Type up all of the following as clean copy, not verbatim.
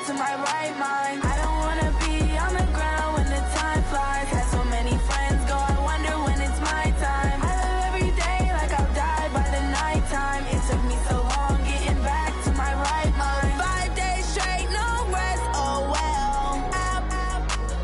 to my right mind. I don't wanna be on the ground when the time flies. Had so many friends go, I wonder when it's my time. I live every day like I'll die by the nighttime. It took me so long getting back to my right mind. 5 days straight, no rest, oh well. I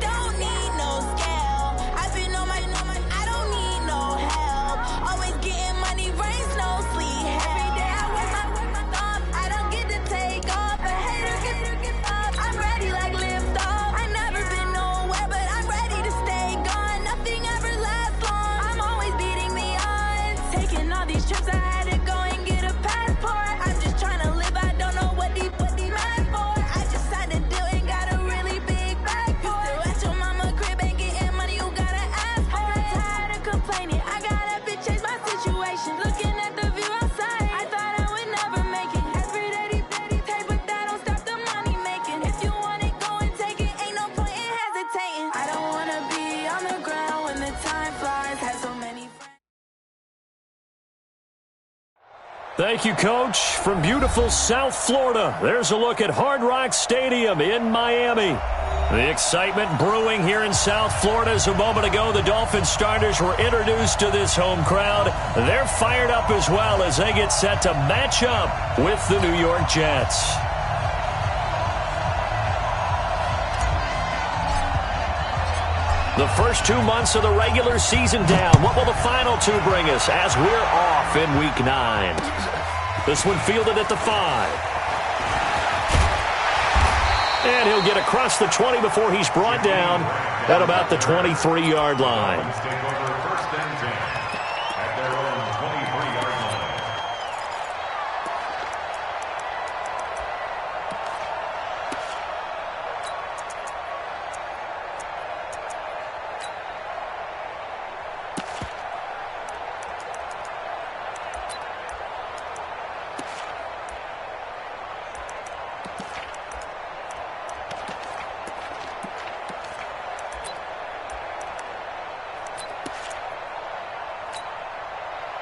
don't need no scale. I've been on my, I don't need no help. Always getting money, rains, no sleep. Every day I work my thumb, I don't get to take off. A hater get up, I'm ready like lift off. I never been nowhere, but I'm ready to stay gone. Nothing ever lasts long, I'm always beating the odds. Taking all these trips, I had to go and get a passport. I'm just trying to live, I don't know what the mad for. I just signed a deal and got a really big bag for it. Still at your mama crib, ain't getting money, you gotta ask for it. I'm tired of complaining, I gotta bitch change my situation. Looking at the view outside, I thought I would never make it. Every day they pay, but that don't stop the money making. If you want it, go and take it, ain't no point in hesitating. I don't wanna be on the ground when the time flies. Had so many friends. Thank you, Coach. From beautiful South Florida, there's a look at Hard Rock Stadium in Miami. The excitement brewing here in South Florida as a moment ago the Dolphins starters were introduced to this home crowd. They're fired up as well as they get set to match up with the New York Jets. The first 2 months of the regular season down. What will the final two bring us as we're off in Week 9? This one fielded at the 5. And he'll get across the 20 before he's brought down at about the 23-yard line.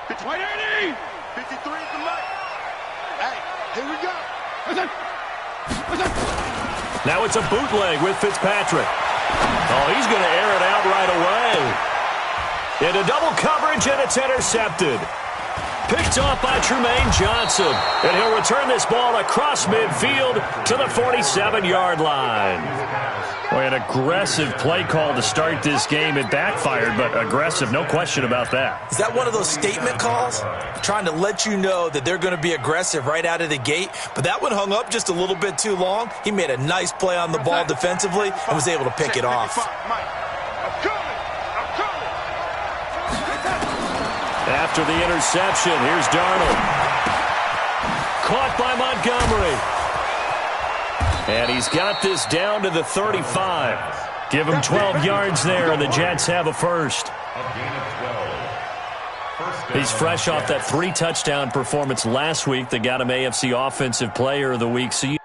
It's 180! 53 at the mark. Hey, here we go. Listen. Now it's a bootleg with Fitzpatrick. Oh, he's going to air it out right away. Into double coverage, and it's intercepted. Picked off by Trumaine Johnson. And he'll return this ball across midfield to the 47-yard line. Boy, an aggressive play call to start this game. It backfired, but aggressive, no question about that. Is that one of those statement calls? Trying to let you know that they're going to be aggressive right out of the gate, but that one hung up just a little bit too long. He made a nice play on the ball defensively and was able to pick it off. After the interception, here's Darnold. Caught by Montgomery. And he's got this down to the 35. Give him 12 yards there, and the Jets have a first. He's fresh off that 3-touchdown performance last week that got him AFC Offensive Player of the Week. So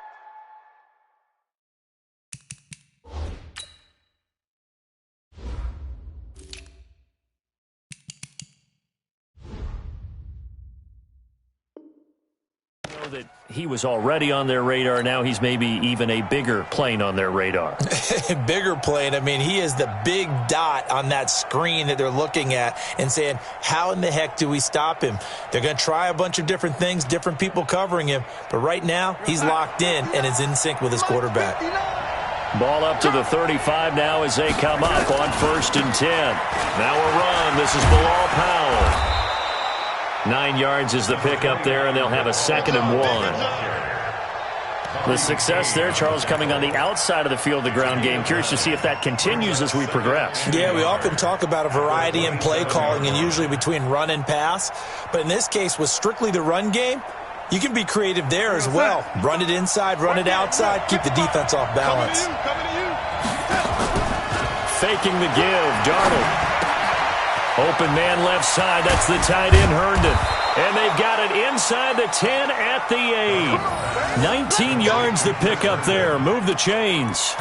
that he was already on their radar. Now he's maybe even a bigger plane on their radar. Bigger plane. I mean, he is the big dot on that screen that they're looking at and saying, how in the heck do we stop him? They're going to try a bunch of different things, different people covering him. But right now, he's locked in and is in sync with his quarterback. Ball up to the 35 now as they come up on 1st and 10. Now a run. This is Bilal Powell. 9 yards is the pickup there, and they'll have a 2nd and 1. The success there, Charles, coming on the outside of the field, the ground game. Curious to see if that continues as we progress. Yeah, we often talk about a variety in play calling and usually between run and pass. But in this case, with strictly the run game, you can be creative there as well. Run it inside, run it outside, keep the defense off balance. Faking the give, Darnold. Open man left side. That's the tight end, Herndon. And they've got it inside the 10 at the 8. 19 yards the pick up there. Move the chains.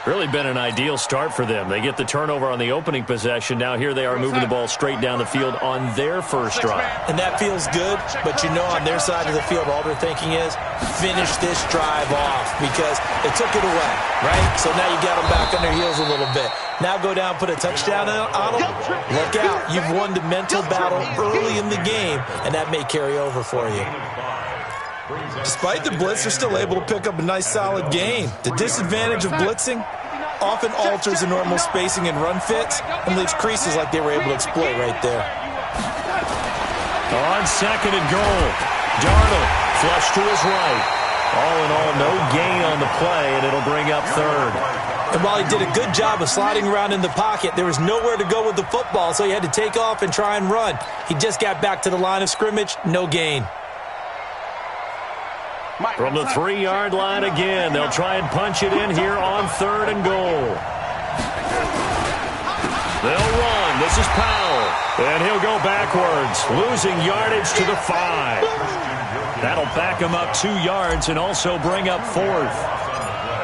Really been an ideal start for them. They get the turnover on the opening possession. Now here they are moving the ball straight down the field on their first drive. And that feels good, but you know on their side of the field, all they're thinking is finish this drive off because they took it away, right? So now you got them back on their heels a little bit. Now go down, put a touchdown on them. Look out. You've won the mental battle early in the game, and that may carry over for you. Despite the blitz, they're still able to pick up a nice, solid gain. The disadvantage of blitzing often alters the normal spacing and run fits and leaves creases like they were able to exploit right there. On second and goal, Darnold flush to his right. All in all, no gain on the play, and it'll bring up third. And while he did a good job of sliding around in the pocket, there was nowhere to go with the football, so he had to take off and try and run. He just got back to the line of scrimmage, no gain. From the 3-yard line again, they'll try and punch it in here on third and goal. They'll run. This is Powell. And he'll go backwards, losing yardage to the 5. That'll back him up 2 yards and also bring up fourth.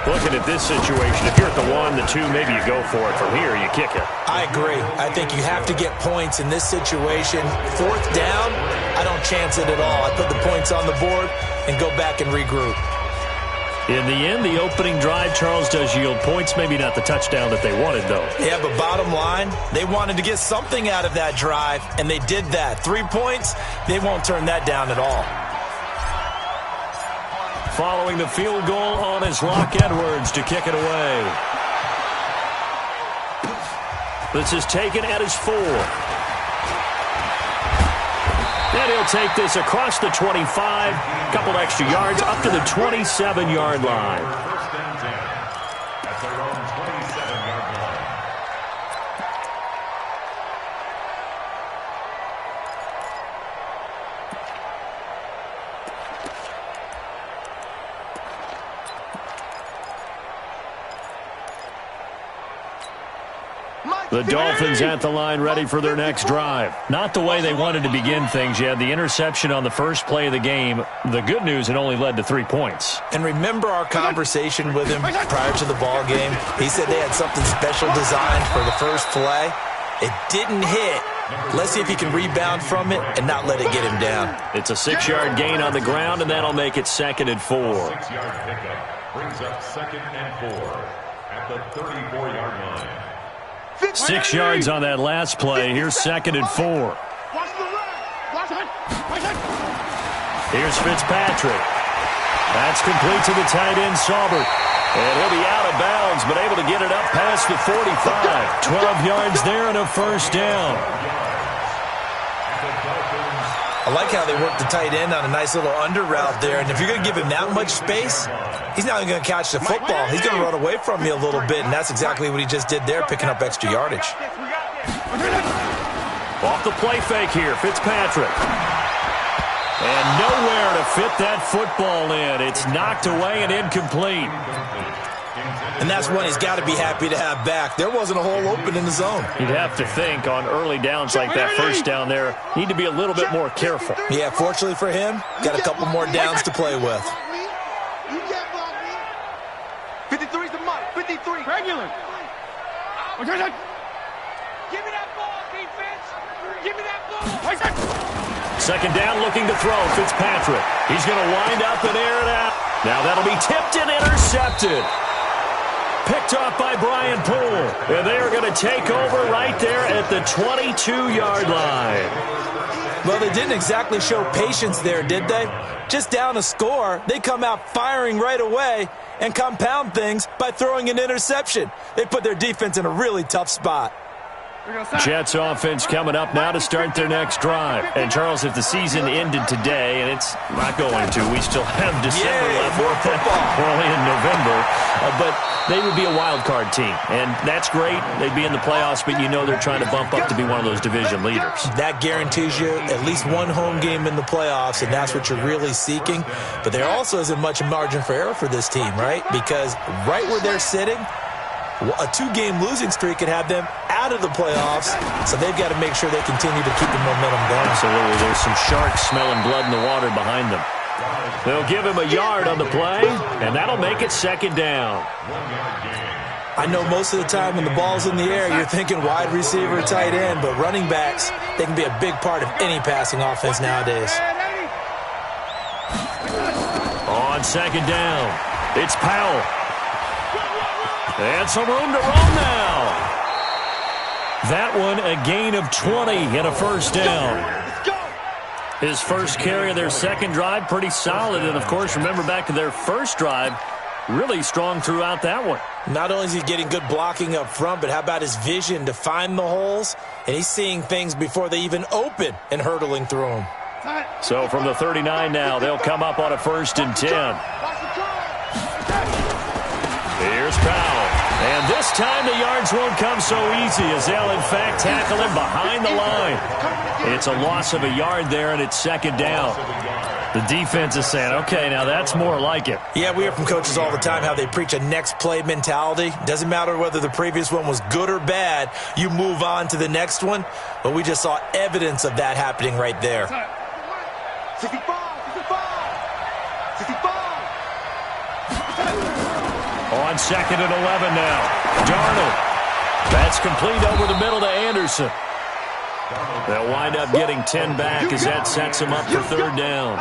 Looking at this situation, if you're at the 1, the 2, maybe you go for it. From here, you kick it. I agree. I think you have to get points in this situation. Fourth down, I don't chance it at all. I put the points on the board and go back and regroup. In the end, the opening drive, Charles, does yield points. Maybe not the touchdown that they wanted, though. Yeah, but bottom line, they wanted to get something out of that drive, and they did that. 3 points, they won't turn that down at all. Following the field goal on is Locke Edwards to kick it away. This is taken at his 4. And he'll take this across the 25, couple extra yards up to the 27-yard line. The Dolphins at the line ready for their next drive. Not the way they wanted to begin things. You had the interception on the first play of the game. The good news, it only led to 3 points. And remember our conversation with him prior to the ball game? He said they had something special designed for the first play. It didn't hit. Let's see if he can rebound from it and not let it get him down. It's a 6-yard gain on the ground, and that'll make it 2nd and 4. 6-yard pickup brings up 2nd and 4 at the 34-yard line. 6 yards on that last play. Here's 2nd and 4. Here's Fitzpatrick. That's complete to the tight end, Saubert. And he'll be out of bounds, but able to get it up past the 45. 12 yards there and a first down. I like how they work the tight end on a nice little under route there. And if you're going to give him that much space, he's not even going to catch the football. He's going to run away from you a little bit, and that's exactly what he just did there, picking up extra yardage. Off the play fake here, Fitzpatrick. And nowhere to fit that football in. It's knocked away and incomplete. And that's one he's got to be happy to have back. There wasn't a hole open in the zone. You'd have to think on early downs like that first down there, need to be a little bit more careful. Yeah, fortunately for him, got a couple more downs to play with. 53's the mark. 53. Regular. Give me that ball, defense. Give me that ball. Second down, looking to throw. Fitzpatrick. He's going to wind up and air it out. Now that'll be tipped and intercepted. Picked off by Brian Poole. And they are going to take over right there at the 22-yard line. Well, they didn't exactly show patience there, did they? Just down a score, they come out firing right away and compound things by throwing an interception. They put their defense in a really tough spot. Jets offense coming up now to start their next drive. And, Charles, if the season ended today, and it's not going to, we still have December left. More football. We're only in November. But they would be a wild card team. And that's great. They'd be in the playoffs, but you know they're trying to bump up to be one of those division leaders. That guarantees you at least one home game in the playoffs, and that's what you're really seeking. But there also isn't much margin for error for this team, right? Because right where they're sitting, a 2-game losing streak could have them out of the playoffs, so they've got to make sure they continue to keep the momentum going. Absolutely. There's some sharks smelling blood in the water behind them. They'll give him a yard on the play, and that'll make it second down. I know most of the time when the ball's in the air, you're thinking wide receiver, tight end, but running backs, they can be a big part of any passing offense nowadays. On second down, it's Powell. And some room to run now. That one a gain of 20 and a first down. His first carry of their second drive, pretty solid. And, of course, remember back to their first drive, really strong throughout that one. Not only is he getting good blocking up front, but how about his vision to find the holes? And he's seeing things before they even open and hurtling through them. So from the 39 now, they'll come up on a 1st and 10. Here's Powell. And this time the yards won't come so easy as they'll, in fact, tackle him behind the line. It's a loss of a yard there, and it's second down. The defense is saying, okay, now that's more like it. Yeah, we hear from coaches all the time how they preach a next play mentality. Doesn't matter whether the previous one was good or bad. You move on to the next one. But we just saw evidence of that happening right there. 65. On second and 11 now. Darnold. That's complete over the middle to Anderson. They'll wind up getting 10 back as that sets him up for third down.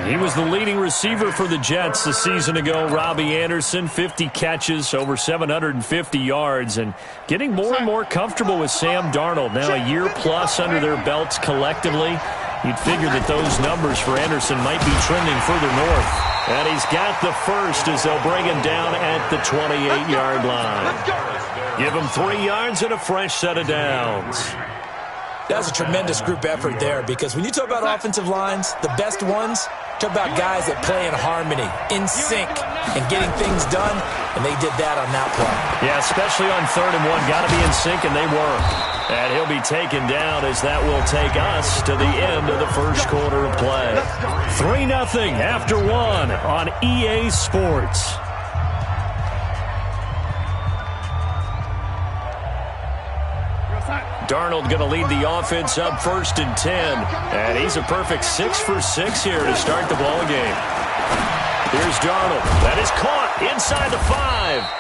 He was the leading receiver for the Jets a season ago. Robbie Anderson, 50 catches, over 750 yards, and getting more and more comfortable with Sam Darnold. Now a year plus under their belts collectively. You'd figure that those numbers for Anderson might be trending further north. And he's got the first as they'll bring him down at the 28-yard line. Give him 3 yards and a fresh set of downs. That was a tremendous group effort there because when you talk about offensive lines, the best ones, talk about guys that play in harmony, in sync, and getting things done, and they did that on that play. Yeah, especially on 3rd and 1. Got to be in sync, and they were. And he'll be taken down as that will take us to the end of the first quarter of play. 3-0 after 1 on EA Sports. Darnold going to lead the offense up 1st and 10. And he's a perfect 6 for 6 here to start the ball game. Here's Darnold. That is caught inside the 5.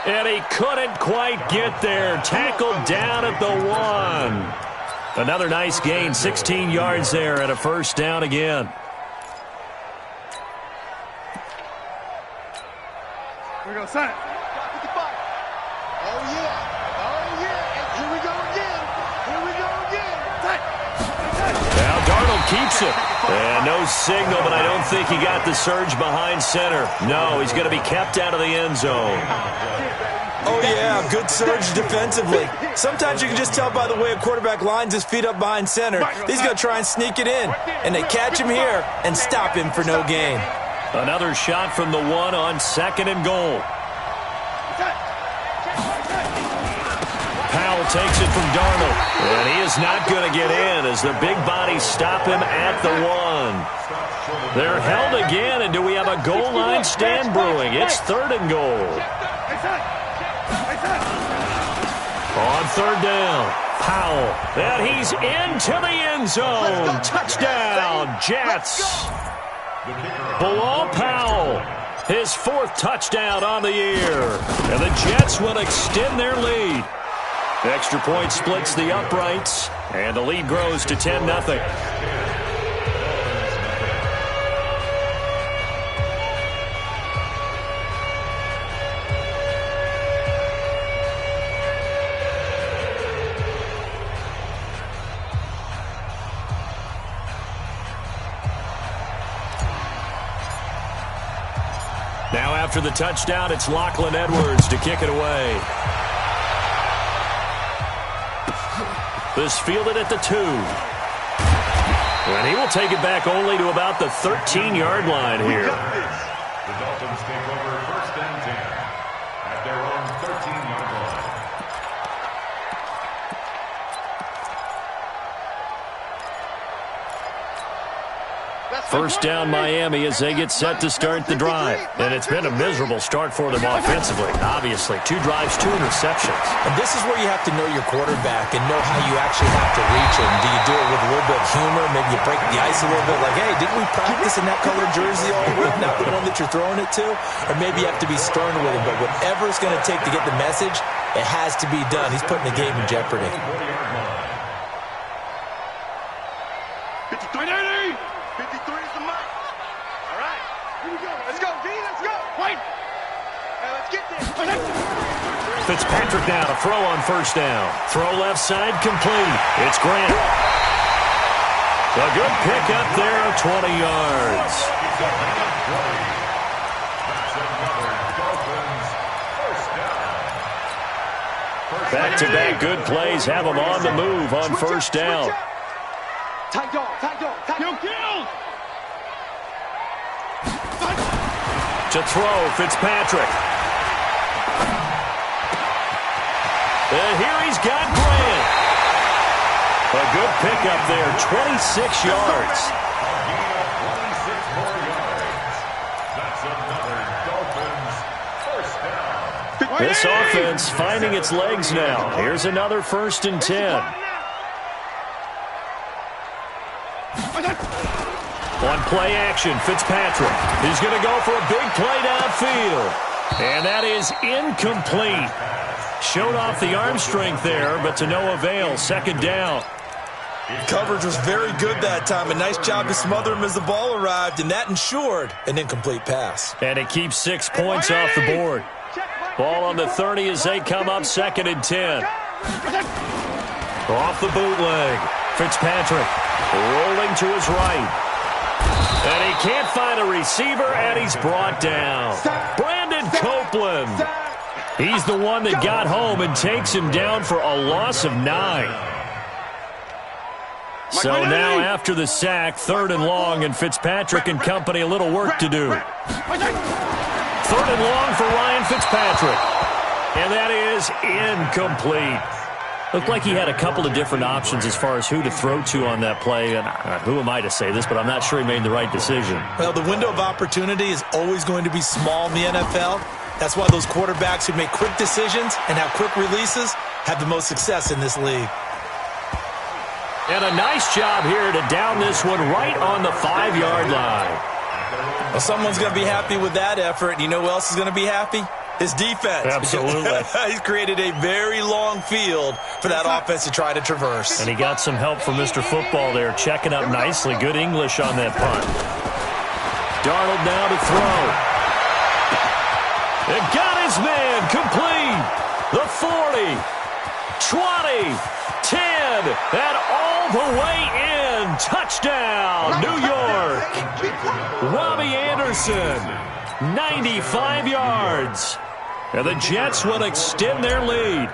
And he couldn't quite get there. Tackled down at the 1. Another nice gain, 16 yards there and a first down again. Here we go, son. Oh, yeah. Here we go again. Now Darnold keeps it. And no signal, but I don't think he got the surge behind center. No, he's going to be kept out of the end zone. Oh, yeah, good surge defensively. Sometimes you can just tell by the way a quarterback lines his feet up behind center. He's going to try and sneak it in. And they catch him here and stop him for no gain. Another shot from the 1 on 2nd and goal. Powell takes it from Darnold. And he is not going to get in as the big bodies stop him at the 1. They're held again, and do we have a goal line stand brewing? It's 3rd and goal. On 3rd down, Powell. And he's into the end zone. Touchdown, Jets. Bilal Powell, his 4th touchdown on the year. And the Jets will extend their lead. The extra point splits the uprights, and the lead grows to 10-0. Now after the touchdown, it's Lachlan Edwards to kick it away. This fielded at the 2. And he will take it back only to about the 13-yard line here. The Dolphins take over 1st and 10 at their own 13-yard line. Let's First down Miami as they get set to start the drive. And it's been a miserable start for them offensively. Obviously, 2 drives, 2 interceptions. And this is where you have to know your quarterback and know how you actually have to reach him. Do you do it with a little bit of humor? Maybe you break the ice a little bit like, hey, didn't we practice in that colored jersey all week? Not the one that you're throwing it to? Or maybe you have to be stern with him. But whatever it's going to take to get the message, it has to be done. He's putting the game in jeopardy. 53 is the mark. All right, here we go. Let's go, D. Let's go. Wait. Let's get there. Fitzpatrick now to throw on first down. Throw left side complete. It's Grant. A good pickup there of 20 yards. Back-to-back good plays have them on the move on first down. Tight dog. Kill. To throw, Fitzpatrick. And here he's got Grant. A good pickup there, 26 yards. This offense finding its legs now. Here's another 1st and 10. On play action, Fitzpatrick. He's going to go for a big play downfield. And that is incomplete. Showed off the arm strength there, but to no avail. 2nd down. Coverage was very good that time. A nice job to smother him as the ball arrived, and that ensured an incomplete pass. And it keeps 6 points off the board. Ball on the 30 as they come up 2nd and 10. Off the bootleg. Fitzpatrick rolling to his right. And he can't find a receiver, and he's brought down. Brandon Copeland. He's the one that got home and takes him down for a loss of 9. So now after the sack, 3rd and long, and Fitzpatrick and company a little work to do. 3rd and long for Ryan Fitzpatrick. And that is incomplete. Looked like he had a couple of different options as far as who to throw to on that play. And who am I to say this, but I'm not sure he made the right decision. Well, the window of opportunity is always going to be small in the NFL. That's why those quarterbacks who make quick decisions and have quick releases have the most success in this league. And a nice job here to down this one right on the 5-yard line. Well, someone's going to be happy with that effort. And you know who else is going to be happy? His defense. Absolutely. He's created a very long field for that offense to try to traverse. And he got some help from Mr. Football there, checking up nicely. Good English on that punt. Darnold now to throw. It got his man complete. The 40, 20, 10, and all the way in. Touchdown, New York. Robbie Anderson, 95 yards. And the Jets will extend their lead.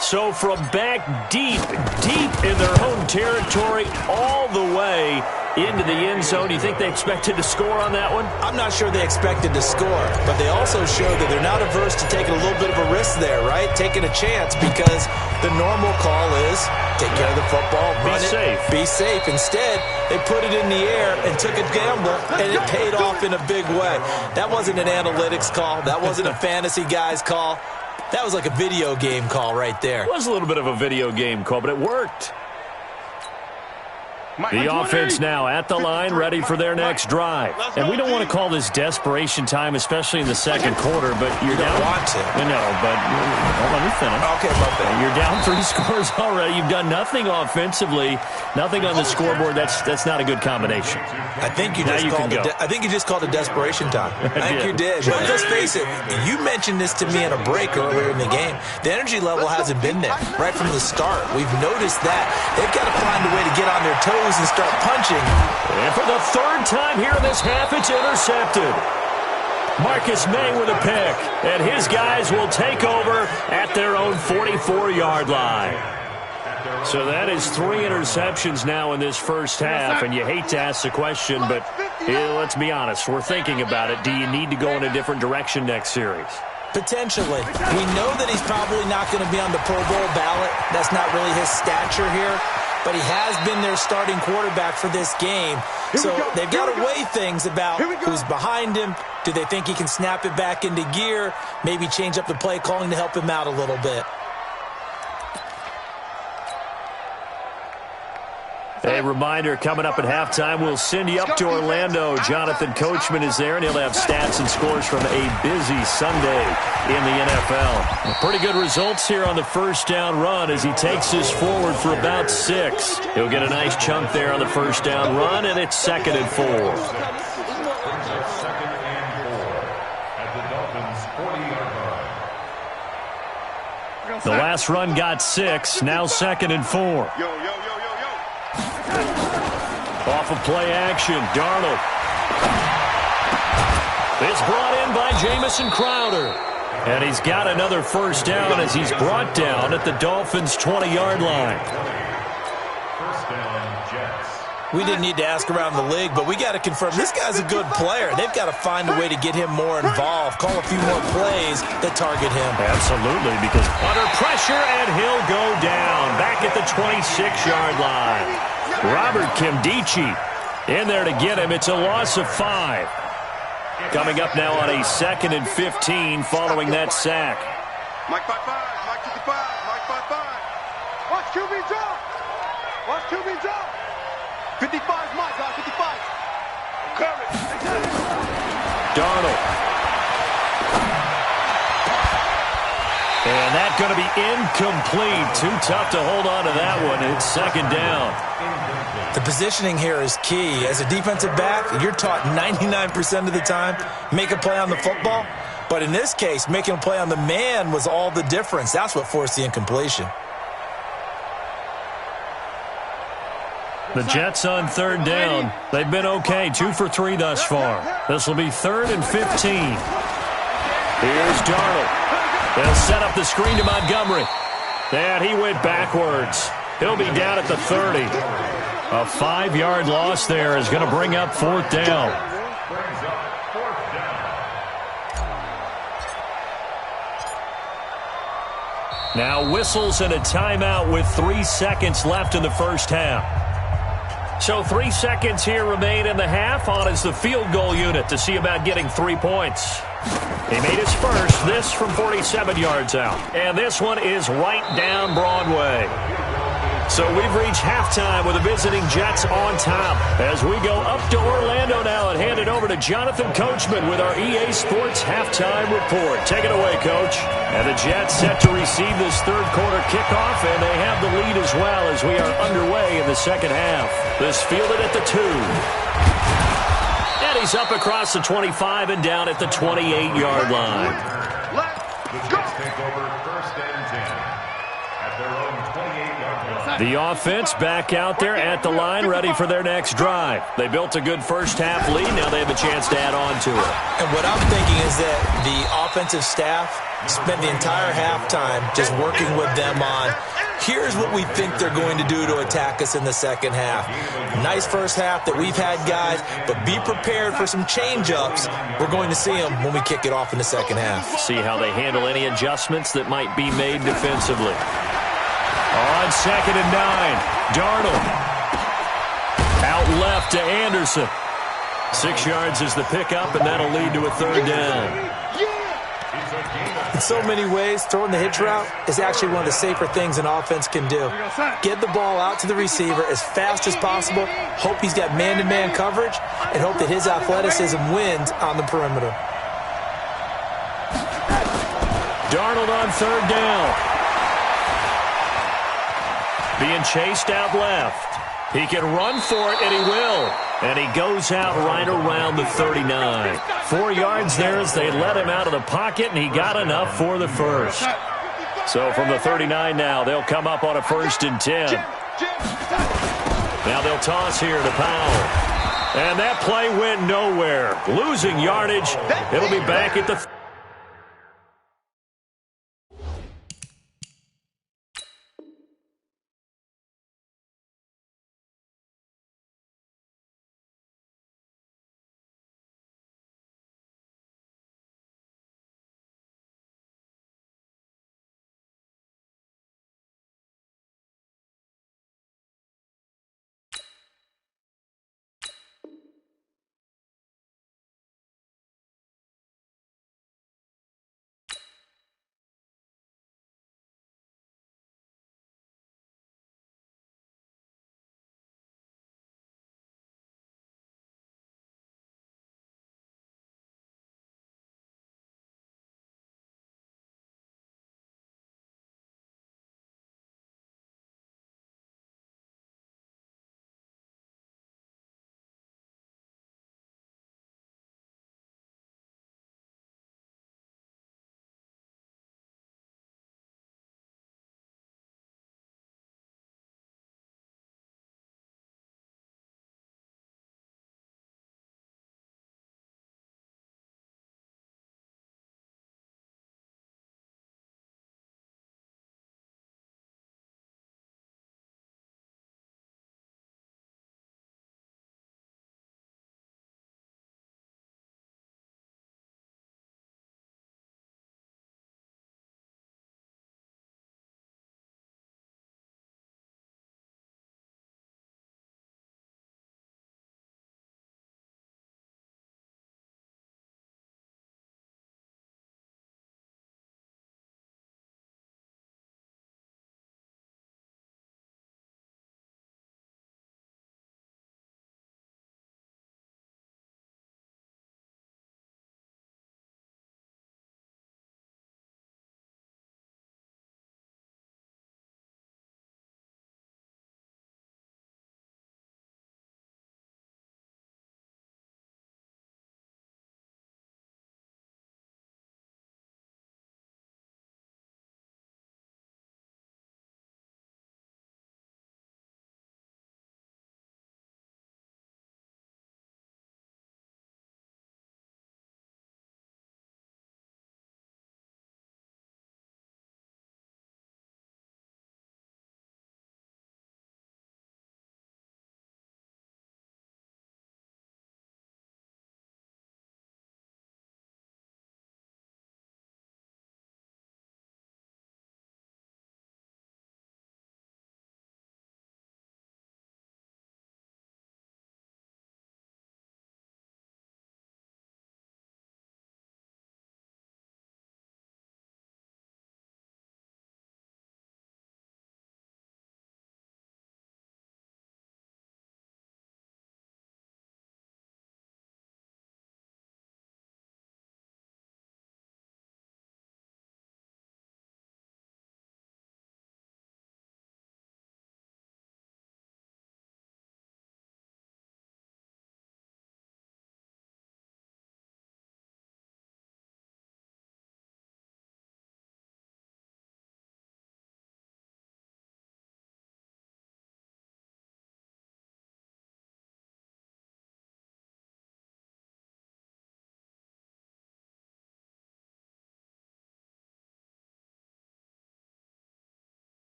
So from back deep in their home territory all the way into the end zone, do you think they expected to score on that one? I'm not sure they expected to score, but they also showed that they're not averse to taking a little bit of a risk there, right? Taking a chance, because the normal call is take care of the football, run it, be safe. Instead, they put it in the air and took a gamble, and it paid off in a big way. That wasn't an analytics call. That wasn't a fantasy guy's call. That was like a video game call right there. It was a little bit of a video game call, but it worked. The offense now at the line, ready for their next drive. And we don't want to call this desperation time, especially in the second quarter, but you're down. You don't want to. No, but let me finish. Okay, my bad. You're down 3 scores already. You've done nothing offensively, nothing on the scoreboard. That's not a good combination. I think you just called it desperation time. I think you did. But let's face it, you mentioned this to me in a break earlier in the game. The energy level hasn't been there right from the start. We've noticed that. They've got to find a way to get on their toes and start punching. And for the 3rd time here in this half, it's intercepted. Marcus May with a pick, and his guys will take over at their own 44-yard line. So that is 3 interceptions now in this first half, and you hate to ask the question, but let's be honest, we're thinking about it. Do you need to go in a different direction next series? Potentially. We know that he's probably not going to be on the Pro Bowl ballot. That's not really his stature here. but he has been their starting quarterback for this game. So they've got to weigh things about who's behind him. Do they think he can snap it back into gear? Maybe change up the play calling to help him out a little bit. A reminder, coming up at halftime, we'll send you up to Orlando. Jonathan Coachman is there, and he'll have stats and scores from a busy Sunday in the NFL. Pretty good results here on the first down run as he takes this forward for about 6. He'll get a nice chunk there on the first down run, and it's 2nd and 4. Second and 4 at the Dolphins' 40-yard line. The last run got 6, now 2nd and 4. Off of play action, Darnold. It's brought in by Jamison Crowder. And he's got another first down as he's brought down at the Dolphins' 20-yard line. First down, Jets. We didn't need to ask around the league, but we got to confirm this guy's a good player. They've got to find a way to get him more involved, call a few more plays that target him. Absolutely, because under pressure, and he'll go down back at the 26-yard line. Robert Kimdichie in there to get him. It's a loss of 5. Coming up now on a 2nd and 15 following that sack. Mike 5-5, Mike 55, Mike 5-5. Watch QB drop. Watch QB drop. 55's Mike, 55. Coverage. Darnold. And that's going to be incomplete. Too tough to hold on to that one. It's 2nd down. The positioning here is key. As a defensive back, you're taught 99% of the time, make a play on the football. But in this case, making a play on the man was all the difference. That's what forced the incompletion. The Jets on 3rd down. They've been okay, 2 for 3 thus far. This will be 3rd and 15. Here's Darnold. They'll set up the screen to Montgomery. And he went backwards. He'll be down at the 30. A 5-yard loss there is going to bring up 4th down. Brings up 4th down. Now whistles and a timeout with 3 seconds left in the first half. So 3 seconds here remain in the half. On is the field goal unit to see about getting 3 points. He made his first, this from 47 yards out. And this one is right down Broadway. So we've reached halftime with the visiting Jets on top. As we go up to Orlando now and hand it over to Jonathan Coachman with our EA Sports halftime report. Take it away, Coach. And the Jets set to receive this 3rd quarter kickoff, and they have the lead as well as we are underway in the 2nd half. This fielded at the 2. And he's up across the 25 and down at the 28-yard line. The Jets take over 1st and 10 at their own 28-yard line. The offense back out there at the line, ready for their next drive. They built a good first half lead. Now they have a chance to add on to it. And what I'm thinking is that the offensive staff spent the entire halftime just working with them on, here's what we think they're going to do to attack us in the 2nd half. Nice first half that we've had, guys, but be prepared for some change-ups. We're going to see them when we kick it off in the 2nd half. See how they handle any adjustments that might be made defensively. On 2nd and 9, Darnold. Out left to Anderson. 6 yards is the pickup, and that'll lead to a 3rd down. In so many ways, throwing the hitch route is actually one of the safer things an offense can do. Get the ball out to the receiver as fast as possible, hope he's got man-to-man coverage, and hope that his athleticism wins on the perimeter. Darnold on 3rd down. Being chased out left. He can run for it, and he will. And he goes out right around the 39. 4 yards there as they let him out of the pocket, and he got enough for the first. So from the 39 now, they'll come up on a 1st and 10. Now they'll toss here to Powell. And that play went nowhere. Losing yardage. It'll be back at the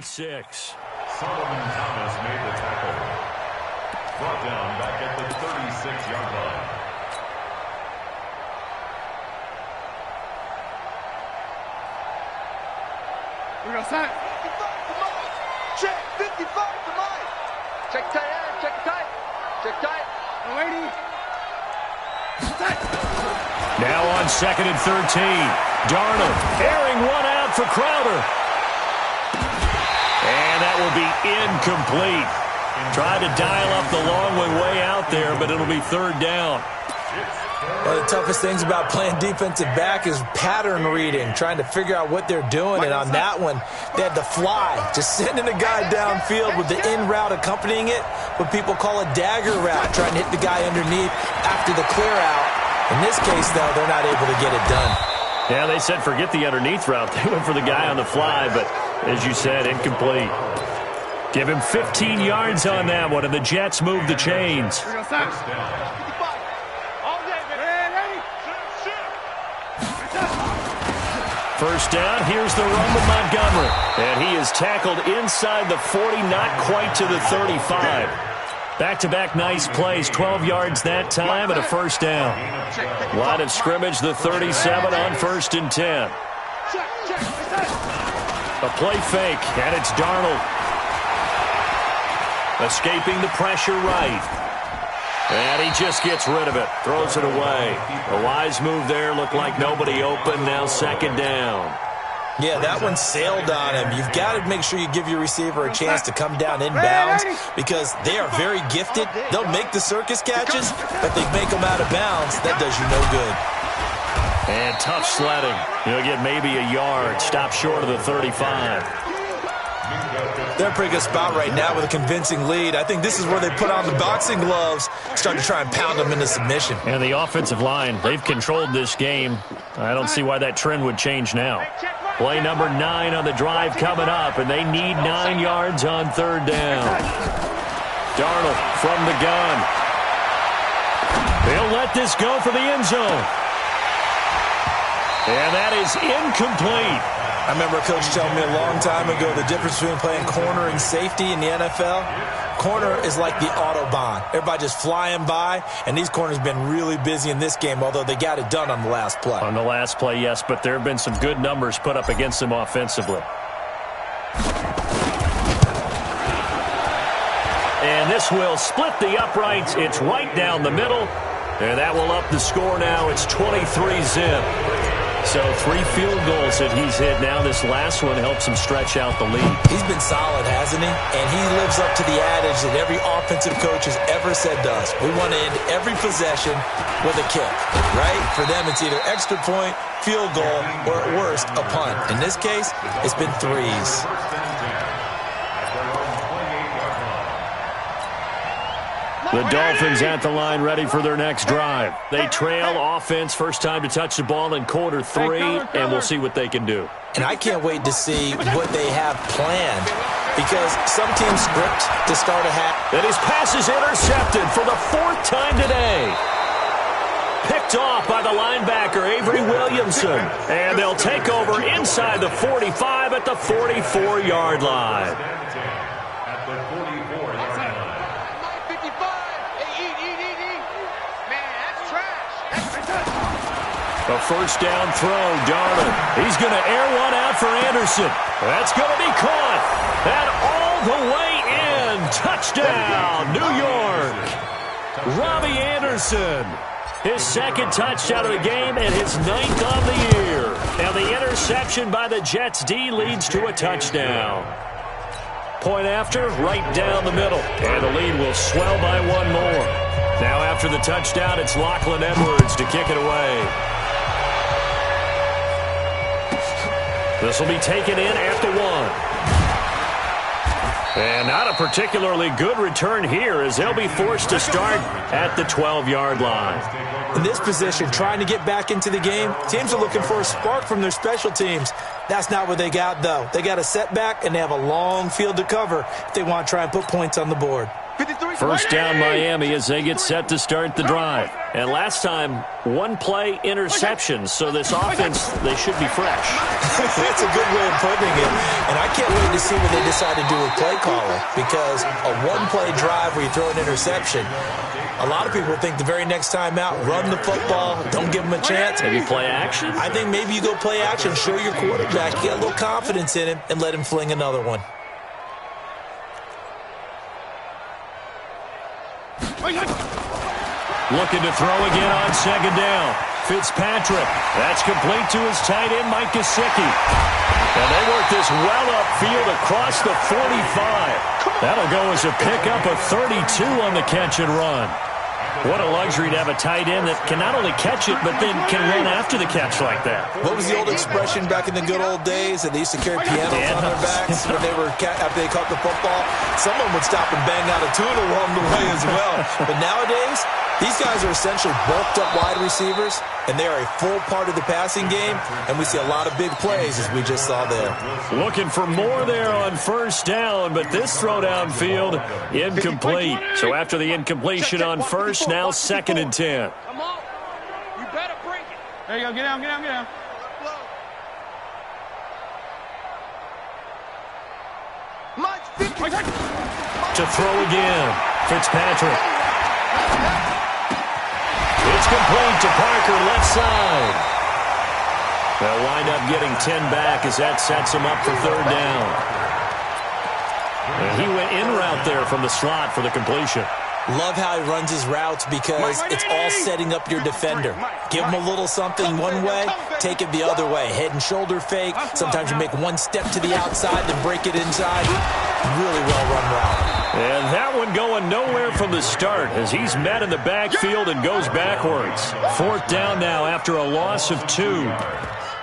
36. Solomon Thomas made the tackle. Brought down back at the 36-yard line. We're going to set. Check 55 to Mike. Check tight, check tight. Check tight. Lady. Now on 2nd and 13. Darnold airing one out for Crowder. And that will be incomplete. Tried to dial up the long way out there, but it'll be 3rd down. One of the toughest things about playing defensive back is pattern reading, trying to figure out what they're doing. And on that one, they had to fly, just sending a guy downfield with the in route accompanying it, what people call a dagger route, trying to hit the guy underneath after the clear out. In this case, though, they're not able to get it done. Yeah, they said forget the underneath route. They went for the guy on the fly, but as you said, incomplete. Give him 15 yards on that one, and the Jets move the chains. First down, here's the run with Montgomery. And he is tackled inside the 40, not quite to the 35. Back-to-back nice plays, 12 yards that time and a first down. Line of scrimmage, the 37 on 1st and 10. A play fake, and it's Darnold. Escaping the pressure right. And he just gets rid of it, throws it away. A wise move there, looked like nobody open, now 2nd down. Yeah, that one sailed on him. You've got to make sure you give your receiver a chance to come down inbounds because they are very gifted. They'll make the circus catches, but they make them out of bounds. That does you no good. And tough sledding. He'll get maybe a yard, stop short of the 35. They're in a pretty good spot right now with a convincing lead. I think this is where they put on the boxing gloves, start to try and pound them into submission. And the offensive line, they've controlled this game. I don't see why that trend would change now. Play number 9 on the drive coming up, and they need 9 yards on 3rd down. Darnold from the gun. They'll let this go for the end zone. And that is incomplete. I remember a coach telling me a long time ago the difference between playing corner and safety in the NFL. Corner is like the Autobahn. Everybody just flying by, and these corners have been really busy in this game, although they got it done on the last play. On the last play, yes, but there have been some good numbers put up against them offensively. And this will split the uprights. It's right down the middle, and that will up the score now. It's 23-zip. So 3 field goals that he's hit now. This last one helps him stretch out the lead. He's been solid, hasn't he? And he lives up to the adage that every offensive coach has ever said to us. We want to end every possession with a kick, right? For them, it's either extra point, field goal, or at worst, a punt. In this case, it's been 3s. The Dolphins at the line ready for their next drive. They trail offense, first time to touch the ball in quarter 3, and we'll see what they can do. And I can't wait to see what they have planned because some teams script to start a half. And his pass is intercepted for the 4th time today. Picked off by the linebacker, Avery Williamson. And they'll take over inside the 45 at the 44-yard line. A first down throw, Darnold. He's going to air one out for Anderson. That's going to be caught. And all the way in. Touchdown, New York. Robbie Anderson. His 2nd touchdown of the game and his 9th on the year. And the interception by the Jets D leads to a touchdown. Point after, right down the middle. And the lead will swell by 1 more. Now after the touchdown, it's Lachlan Edwards to kick it away. This will be taken in at the 1. And not a particularly good return here as they'll be forced to start at the 12-yard line. In this position, trying to get back into the game, teams are looking for a spark from their special teams. That's not what they got, though. They got a setback, and they have a long field to cover if they want to try and put points on the board. First down Miami as they get set to start the drive. And last time, one play interception. So this offense, they should be fresh. That's a good way of putting it. And I can't wait to see what they decide to do with play calling. Because a one-play drive where you throw an interception, a lot of people think the very next time out, run the football, don't give them a chance. Maybe play action? I think maybe you go play action, show your quarterback, you get a little confidence in him, and let him fling another one. Looking to throw again on second down. Fitzpatrick. That's complete to his tight end, Mike Gesicki. And they work this well upfield across the 45. That'll go as a pickup of 32 on the catch and run. What a luxury to have a tight end that can not only catch it, but then can run after the catch like that. What was the old expression back in the good old days that they used to carry pianos on their backs when they were after they caught the football? Someone would stop and bang out a tune along the way as well. But nowadays, these guys are essentially bulked up wide receivers, and they are a full part of the passing game, and we see a lot of big plays as we just saw there. Looking for more there on first down, but this throw downfield incomplete. So after the incompletion on first, now 2nd and 10. Come on. You better break it. There you go. Get down, get down, get down. To throw again, Fitzpatrick. It's complete to Parker, left side. They'll wind up getting 10 back as that sets him up for third down. And he went in route there from the slot for the completion. Love how he runs his routes because it's all setting up your defender. Give him a little something one way, take it the other way. Head and shoulder fake. Sometimes you make one step to the outside, then break it inside. Really well-run route. And that one going nowhere from the start as he's met in the backfield and goes backwards. 4th down now after a loss of 2.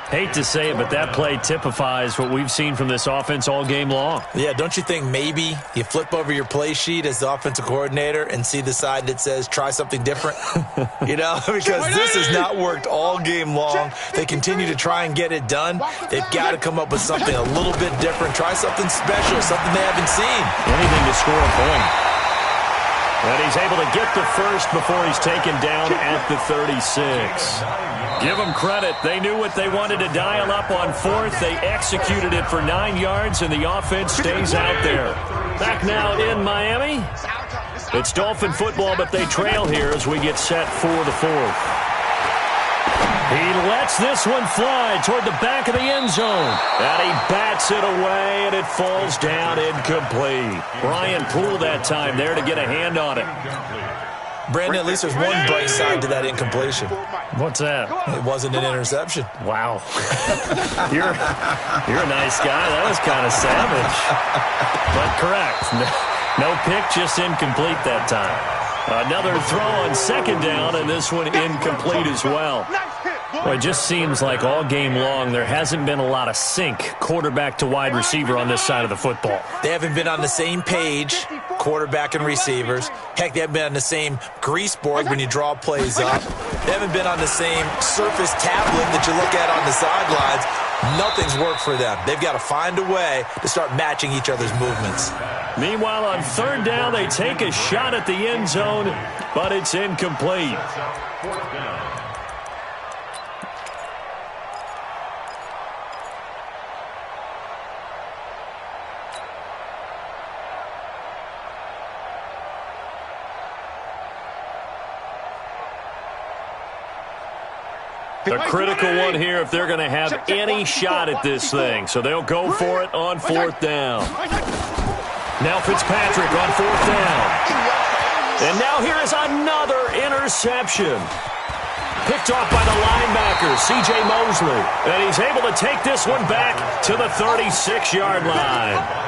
Hate to say it, but that play typifies what we've seen from this offense all game long. Yeah, don't you think maybe you flip over your play sheet as the offensive coordinator and see the side that says try something different? You know, because this has not worked all game long. They continue to try and get it done. They've got to come up with something a little bit different. Try something special, something they haven't seen. Anything to score a point. And he's able to get the first before he's taken down at the 36. Give them credit. They knew what they wanted to dial up on 4th. They executed it for 9 yards, and the offense stays out there. Back now in Miami. It's Dolphin football, but they trail here as we get set for the 4th. He lets this one fly toward the back of the end zone. And he bats it away, and it falls down incomplete. Brian Poole that time there to get a hand on it. Brandon, at least there's one bright side to that incompletion. What's that? It wasn't an interception. Wow. You're a nice guy. That was kind of savage. But correct. No pick, just incomplete that time. Another throw on 2nd down, and this one incomplete as well. Well, it just seems like all game long there hasn't been a lot of sync quarterback to wide receiver on this side of the football. They haven't been on the same page, quarterback and receivers. Heck, they haven't been on the same grease board when you draw plays up. They haven't been on the same surface tablet that you look at on the sidelines. Nothing's worked for them. They've got to find a way to start matching each other's movements. Meanwhile, on 3rd down, they take a shot at the end zone, but it's incomplete. A critical one here if they're going to have any shot at this thing. So they'll go for it on 4th down. Now Fitzpatrick on 4th down. And now here is another interception. Picked off by the linebacker, C.J. Mosley. And he's able to take this one back to the 36-yard line.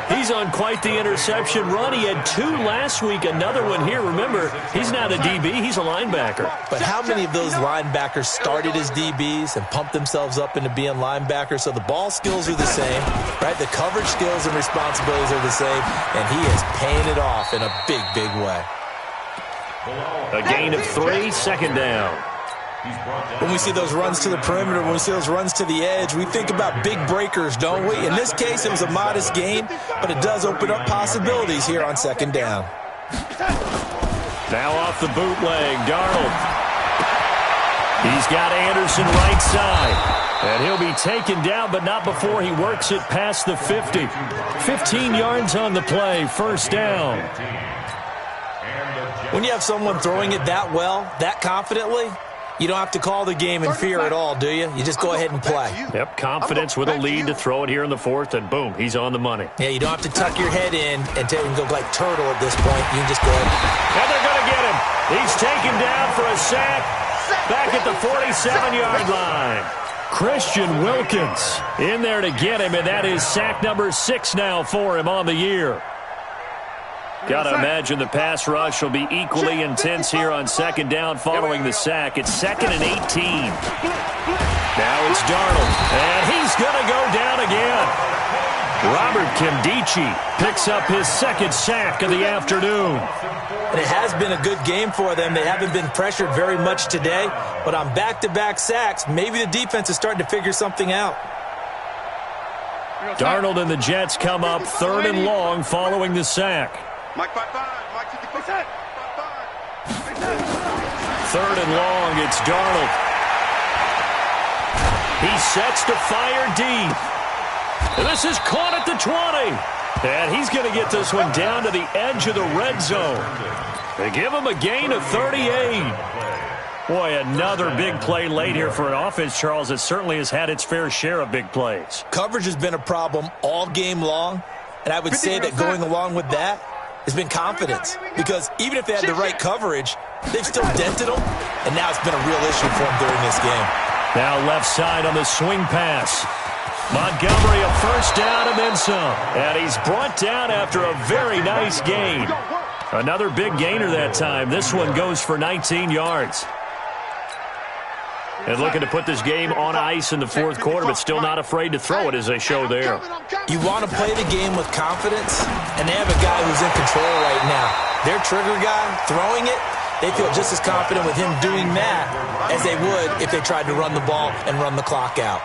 He's on quite the interception run. He had 2 last week, another one here. Remember, he's not a DB, he's a linebacker. But how many of those linebackers started as DBs and pumped themselves up into being linebackers? So the ball skills are the same, right? The coverage skills and responsibilities are the same, and he is paying it off in a big, big way. A gain of 3, 2nd down. When we see those runs to the perimeter, when we see those runs to the edge, we think about big breakers, don't we? In this case, it was a modest gain, but it does open up possibilities here on 2nd down. Now off the bootleg, Darnold. He's got Anderson right side. And he'll be taken down, but not before he works it past the 50. 15 yards on the play, first down. When you have someone throwing it that well, that confidently, you don't have to call the game in fear at all, do you? You just go ahead and play. Yep, confidence with a lead to throw it here in the fourth, and boom, he's on the money. Yeah, you don't have to tuck your head in and go like turtle at this point. You can just go ahead. And they're going to get him. He's taken down for a sack back at the 47-yard line. Christian Wilkins in there to get him, and that is sack number 6 now for him on the year. Got to imagine the pass rush will be equally intense here on second down following the sack. It's 2nd and 18. Now it's Darnold, and he's going to go down again. Robert Kimdichie picks up his 2nd sack of the afternoon. And it has been a good game for them. They haven't been pressured very much today, but on back-to-back sacks, maybe the defense is starting to figure something out. Darnold and the Jets come up 3rd and long following the sack. Mike 5-5. Mike 50%. 3rd and long, it's Darnold. He sets to fire deep. And this is caught at the 20. And he's going to get this one down to the edge of the red zone. They give him a gain of 38. Boy, another big play late here for an offense, Charles, that certainly has had its fair share of big plays. Coverage has been a problem all game long, and I would say that going along with that has been confidence. Because even if they had the right coverage, they've still dented them, and now it's been a real issue for them during this game. Now left side on the swing pass. Montgomery a first down and then some. And he's brought down after a very nice gain. Another big gainer that time. This one goes for 19 yards. And looking to put this game on ice in the fourth quarter, but still not afraid to throw it as they show there. You want to play the game with confidence, and they have a guy who's in control right now. Their trigger guy throwing it, they feel just as confident with him doing that as they would if they tried to run the ball and run the clock out.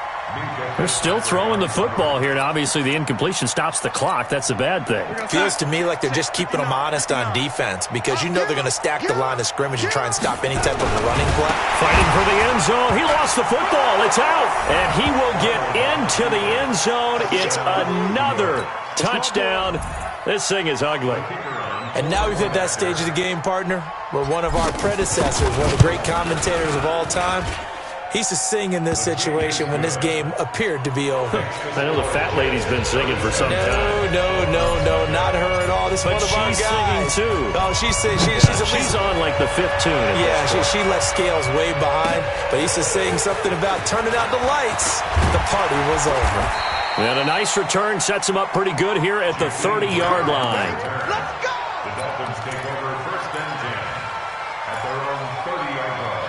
They're still throwing the football here, and obviously the incompletion stops the clock. That's a bad thing. Feels to me like they're just keeping them honest on defense because you know they're going to stack the line of scrimmage and try and stop any type of a running play. Fighting for the end zone. He lost the football. It's out. And he will get into the end zone. It's another touchdown. This thing is ugly. And now we've hit that stage of the game, partner, where one of our predecessors, one of the great commentators of all time, he used to sing in this situation when this game appeared to be over. I know the fat lady's been singing for some time. No, not her at all. This is one of our guys. But she's singing too. Oh, she's on like the 5th tune. Yeah, she left Scales way behind. But he used to sing something about turning out the lights. The party was over. And a nice return sets him up pretty good here at the 30-yard line. Let's go! The Dolphins take over 1st and 10 at their own 30-yard line.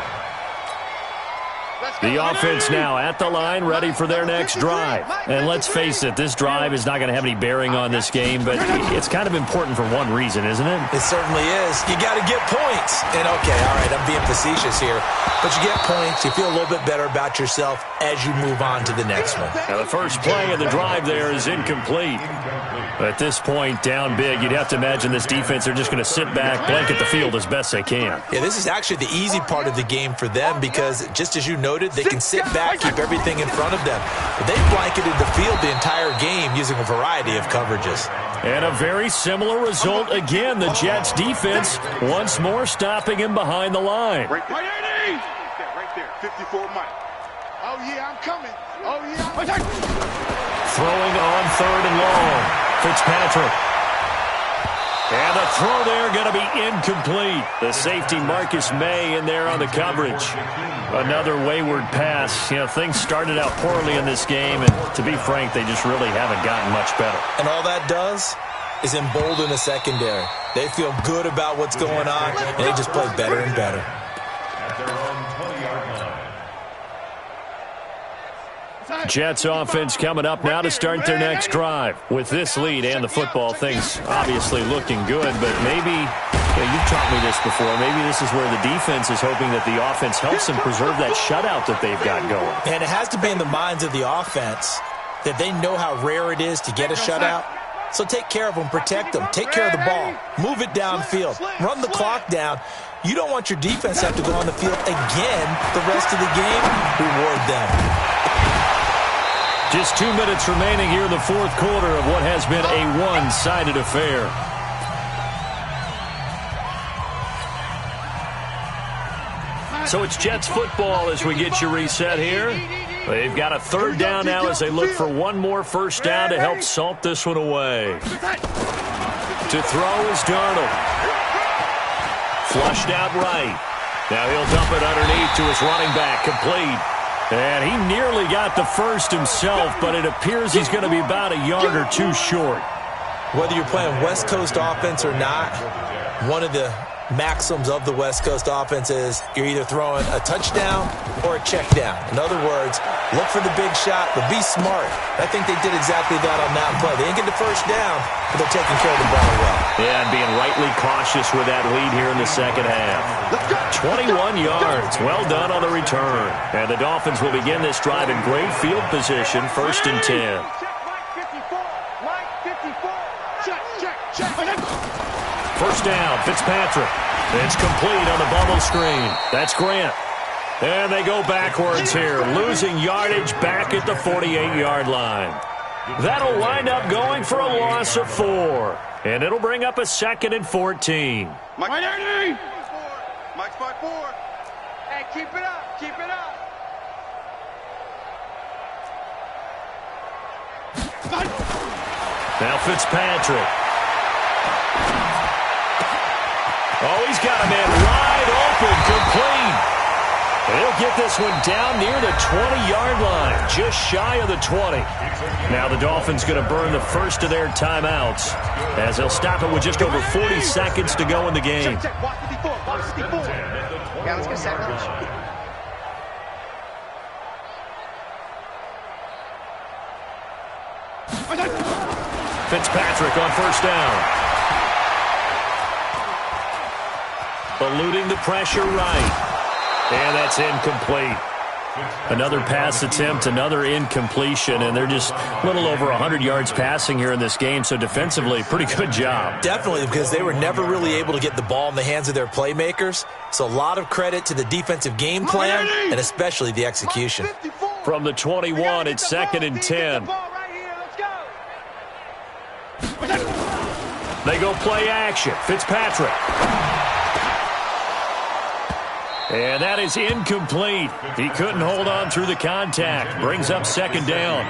The offense now at the line, ready for their next drive. And let's face it, this drive is not going to have any bearing on this game, but it's kind of important for one reason, isn't it? It certainly is. You got to get points. And okay, all right, I'm being facetious here. But you get points, you feel a little bit better about yourself as you move on to the next one. Now the first play of the drive there is incomplete. At this point, down big, you'd have to imagine this defense are just going to sit back, blanket the field as best they can. Yeah, this is actually the easy part of the game for them because, just as you noted, they can sit back, keep everything in front of them. But they blanketed the field the entire game using a variety of coverages. And a very similar result again. The Jets defense once more stopping him behind the line. Right there. 54 Mike. Oh, yeah, I'm coming. Oh, yeah, I'm coming. Throwing on 3rd and long. Fitzpatrick. And the throw there going to be incomplete. The safety Marcus May in there on the coverage. Another wayward pass. You know, things started out poorly in this game, and to be frank, they just really haven't gotten much better. And all that does is embolden the secondary. They feel good about what's going on, and they just play better and better. At their own 20-yard line. Jets offense coming up now to start their next drive. With this lead and the football, things obviously looking good, but maybe, you've taught me this before, maybe this is where the defense is hoping that the offense helps them preserve that shutout that they've got going. And it has to be in the minds of the offense that they know how rare it is to get a shutout. So take care of them, protect them, take care of the ball, move it downfield, run the clock down. You don't want your defense to have to go on the field again the rest of the game. Reward them. Just 2 minutes remaining here in the fourth quarter of what has been a one-sided affair. So it's Jets football as we get you reset here. They've got a third down now as they look for one more first down to help salt this one away. To throw is Darnold. Flushed out right. Now he'll dump it underneath to his running back, complete. And he nearly got the first himself, but it appears he's going to be about a yard or two short. Whether you're playing West Coast offense or not, one of the maxims of the West Coast offense is you're either throwing a touchdown or a check down. In other words, look for the big shot, but be smart. I think they did exactly that on that play. They didn't get the first down, but they're taking care of the ball well. Yeah, and being rightly cautious with that lead here in the second half. 21 yards. Well done on the return. And the Dolphins will begin this drive in great field position, 1st and 10. First down, Fitzpatrick. It's complete on the bubble screen. That's Grant. And they go backwards here, losing yardage back at the 48-yard line. That'll wind up going for a loss of 4. And it'll bring up a 2nd and 14. Mike's 5-4. Hey, keep it up. Keep it up. Now Fitzpatrick. Oh, he's got a man wide open, complete. He'll get this one down near the 20-yard line, just shy of the 20. Now the Dolphins going to burn the first of their timeouts as they'll stop it with just over 40 seconds to go in the game. Yeah, let's get second. Fitzpatrick on first down. Eluding the pressure right. And that's incomplete. Another pass attempt, another incompletion, and they're just a little over 100 yards passing here in this game, so defensively, pretty good job. Definitely, because they were never really able to get the ball in the hands of their playmakers, so a lot of credit to the defensive game plan and especially the execution. From the 21, it's 2nd and 10. They go play action. Fitzpatrick. And that is incomplete. He couldn't hold on through the contact. Brings up 2nd down.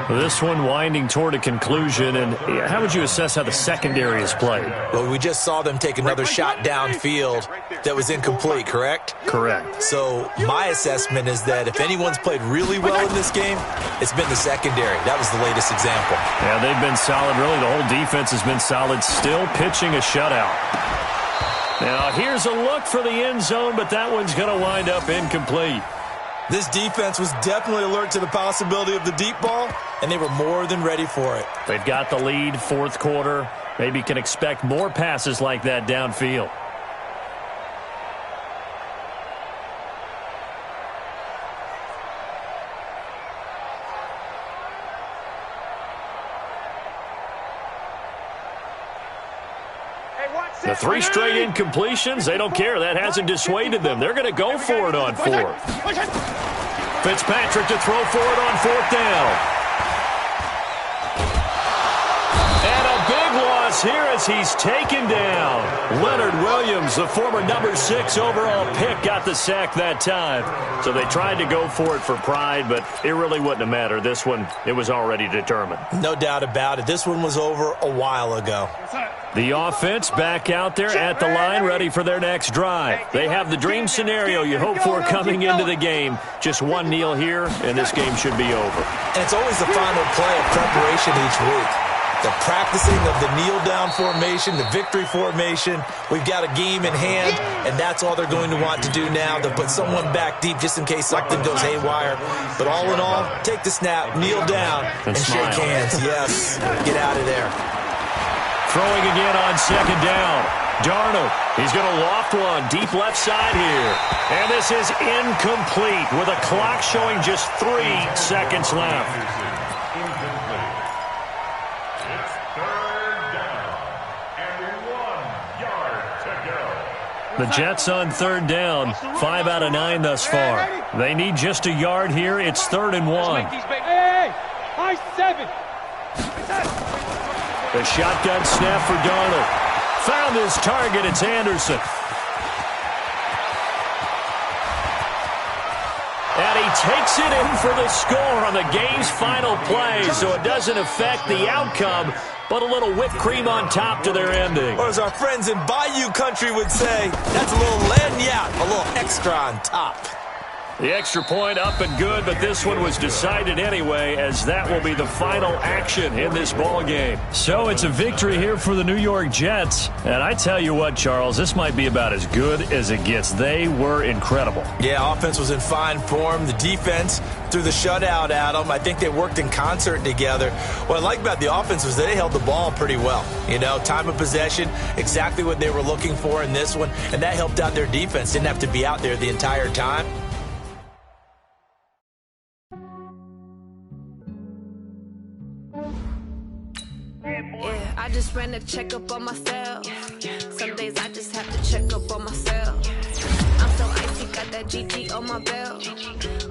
This one winding toward a conclusion. And how would you assess how the secondary has played? Well, we just saw them take another shot downfield that was incomplete, correct? Correct. So my assessment is that if anyone's played really well in this game, it's been the secondary. That was the latest example. Yeah, they've been solid. Really, the whole defense has been solid. Still pitching a shutout. Now, here's a look for the end zone, but that one's going to wind up incomplete. This defense was definitely alert to the possibility of the deep ball, and they were more than ready for it. They've got the lead, fourth quarter. Maybe can expect more passes like that downfield. The 3 straight incompletions, they don't care. That hasn't dissuaded them. They're going to go for it on 4th. Fitzpatrick to throw for it on 4th down. And a big loss here as he's taken down. Leonard Williams, the former number 6 overall pick, got the sack that time. So they tried to go for it for pride, but it really wouldn't have mattered. This one, it was already determined. No doubt about it. This one was over a while ago. The offense back out there at the line, ready for their next drive. They have the dream scenario you hope for coming into the game. Just one kneel here, and this game should be over. And it's always the final play of preparation each week. The practicing of the kneel-down formation, the victory formation. We've got a game in hand, and that's all they're going to want to do now. They'll put someone back deep just in case something goes haywire. But all in all, take the snap, kneel down, and shake hands. Yes, get out of there. Throwing again on 2nd down. Darnold, he's going to loft one deep left side here. And this is incomplete with a clock showing just 3 seconds left. The Jets on third down, 5 out of 9 thus far. They need just a yard here. It's 3rd and 1. Hey, high 7. The shotgun snap for Darnold. Found his target. It's Anderson. And he takes it in for the score on the game's final play, so it doesn't affect the outcome, but a little whipped cream on top to their ending. Or as our friends in Bayou Country would say, that's a little lagniappe, a little extra on top. The extra point up and good, but this one was decided anyway, as that will be the final action in this ball game. So it's a victory here for the New York Jets. And I tell you what, Charles, this might be about as good as it gets. They were incredible. Yeah, offense was in fine form. The defense threw the shutout at them. I think they worked in concert together. What I like about the offense was they held the ball pretty well. You know, time of possession, exactly what they were looking for in this one. And that helped out their defense. Didn't have to be out there the entire time. Yeah, I just ran a checkup on myself. Some days I just have to check up on myself. I'm so icy, got that GG on my belt.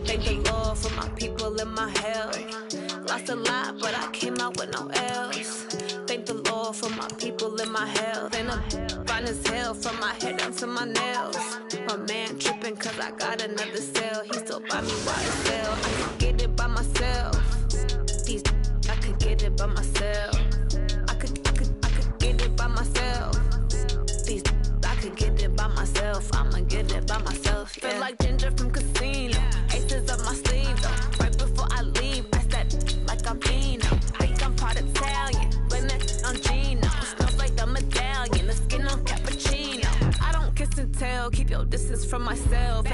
Thank the Lord for my people and my health. Lost a lot, but I came out with no else. Thank the Lord for my people and my health. And I'm fine as hell from my head down to my nails. My man tripping cause I got another cell. He still buy me YSL. I can get it by myself. These I could get it by myself. I could get it by myself. These I could get it by myself. I'ma get it by myself. Yeah. Feel like Ginger from Casino. Aces up my sleeve though. Right before I leave, I said like I'm Dino. Think I'm part Italian. Blame that on Gino. Smells like the medallion. The skin on cappuccino. I don't kiss and tell. Keep your distance from myself.